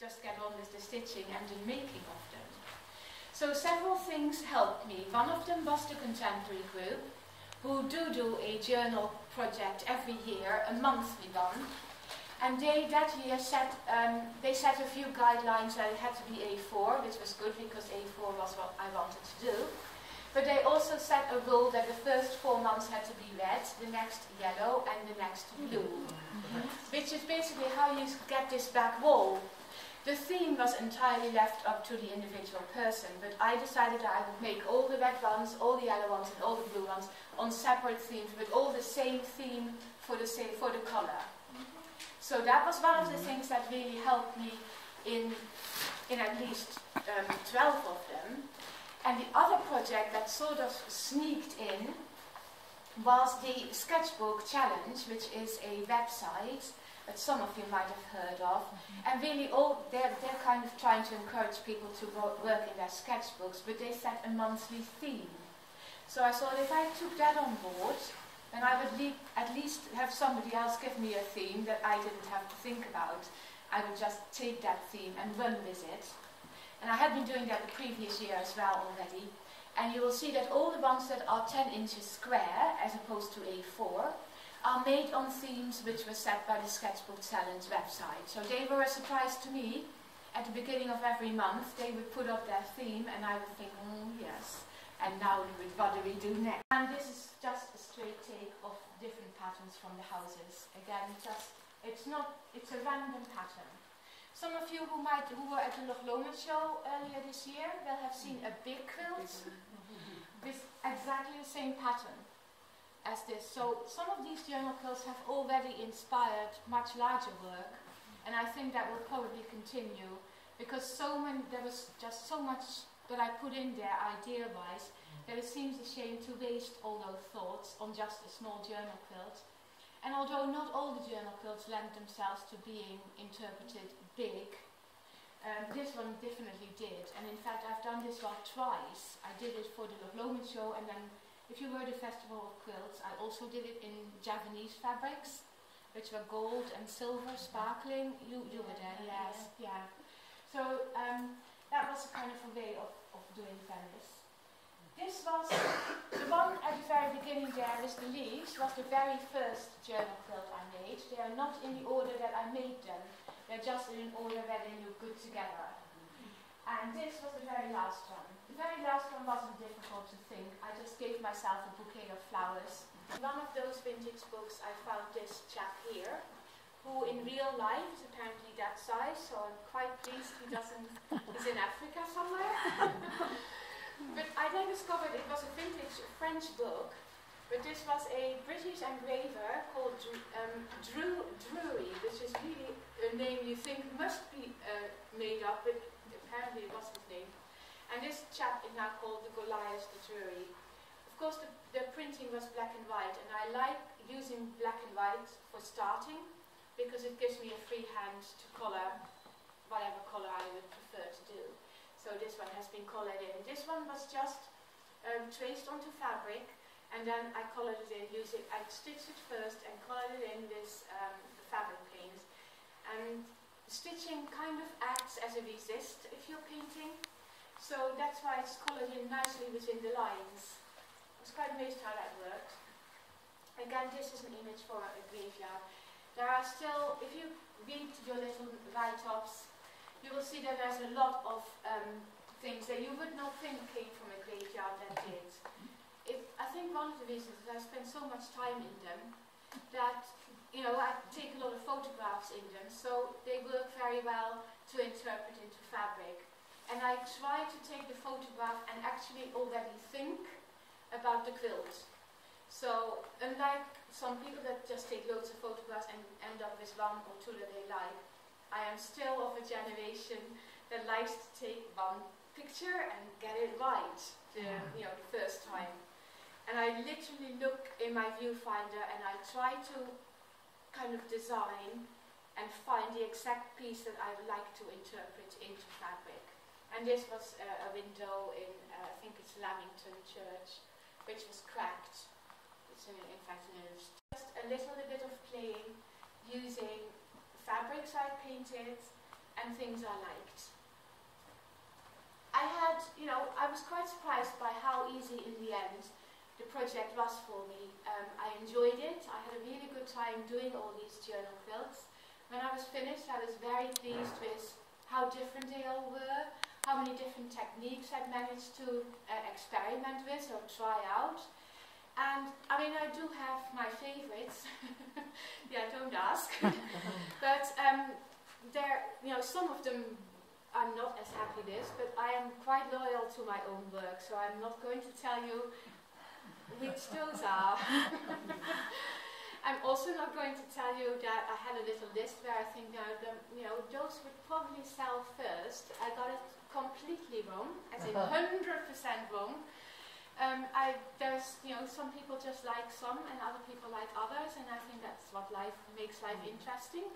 just get on with the stitching and the making of them. So several things helped me. One of them was the contemporary group, who do a journal project every year, a monthly one. And they that year set a few guidelines that it had to be A4, which was good because A4 was what I wanted to do. But they also set a rule that the first 4 months had to be red, the next yellow, and the next blue. Which is basically how you get this back wall. The theme was entirely left up to the individual person, but I decided that I would make all the red ones, all the yellow ones, and all the blue ones on separate themes, with all the same theme for the color. So that was one of the things that really helped me in at least 12 of them. And the other project that sort of sneaked in was the Sketchbook Challenge, which is a website that some of you might have heard of. And really they're kind of trying to encourage people to work in their sketchbooks, but they set a monthly theme. So I thought if I took that on board, then I would at least have somebody else give me a theme that I didn't have to think about. I would just take that theme and run with it. And I had been doing that the previous year as well already. And you will see that all the ones that are 10 inches square, as opposed to A4, are made on themes which were set by the Sketchbook Challenge website. So they were a surprise to me. At the beginning of every month, they would put up their theme, and I would think, yes. And now what do we do next? And this is just a straight take of different patterns from the houses. Again, it's a random pattern. Some of you who were at the Loch Lomond show earlier this year will have seen a big quilt with exactly the same pattern as this. So some of these journal quilts have already inspired much larger work, and I think that will probably continue because there was just so much that I put in there idea-wise that it seems a shame to waste all those thoughts on just a small journal quilt. And although not all the journal quilts lend themselves to being interpreted big, this one definitely did. And in fact, I've done this one twice. I did it for the Loch Lomond show, and then if you were at the Festival of Quilts, I also did it in Japanese fabrics, which were gold and silver, sparkling. You were there, yes, yeah. So that was a kind of a way of doing Venice. This was, the one at the very beginning there with the leaves, was the very first journal quilt I made. They are not in the order that I made them. They're just in an order where they look good together. And this was the very last one. The very last one wasn't difficult to think. I just gave myself a bouquet of flowers. In one of those vintage books I found this chap here, who in real life is apparently that size, so I'm quite pleased he's in Africa somewhere. But I then discovered it was a vintage French book, but this was a British engraver called Drury, which is really a name you think must be made up, but apparently it was his name. And this chap is now called the Goliath de Drury. Of course the printing was black and white, and I like using black and white for starting, because it gives me a free hand to colour whatever colour I would prefer to do. So this one has been coloured in. This one was just traced onto fabric, and then I coloured it in I stitched it first and coloured it in with the fabric paint. And stitching kind of acts as a resist if you're painting, so that's why it's coloured in nicely within the lines. I was quite amazed how that worked. Again, this is an image for a graveyard. There are still, if you read your little write-ups, you will see that there's a lot of things that you would not think came from a graveyard that did. I think one of the reasons is I spend so much time in them that, I take a lot of photographs in them, so they work very well to interpret into fabric. And I try to take the photograph and actually already think about the quilt. So, unlike some people that just take loads of photographs and end up with one or two that they like, I am still of a generation that likes to take one picture and get it right the first time. And I literally look in my viewfinder and I try to kind of design and find the exact piece that I would like to interpret into fabric. And this was a window in, I think it's Lamington Church, which was cracked. It's in fact just a little bit of playing using fabrics I painted, and things I liked. I was quite surprised by how easy in the end the project was for me. I enjoyed it. I had a really good time doing all these journal quilts. When I was finished, I was very pleased with how different they all were, how many different techniques I'd managed to experiment with or try out. And I mean, I do have my favorites. Yeah, don't ask. But some of them I'm not as happy with, but I am quite loyal to my own work, so I'm not going to tell you which those are. I'm also not going to tell you that I had a little list where I think those would probably sell first. I got it completely wrong, as in 100% wrong. There's some people just like some and other people like others, and I think that's what makes life interesting.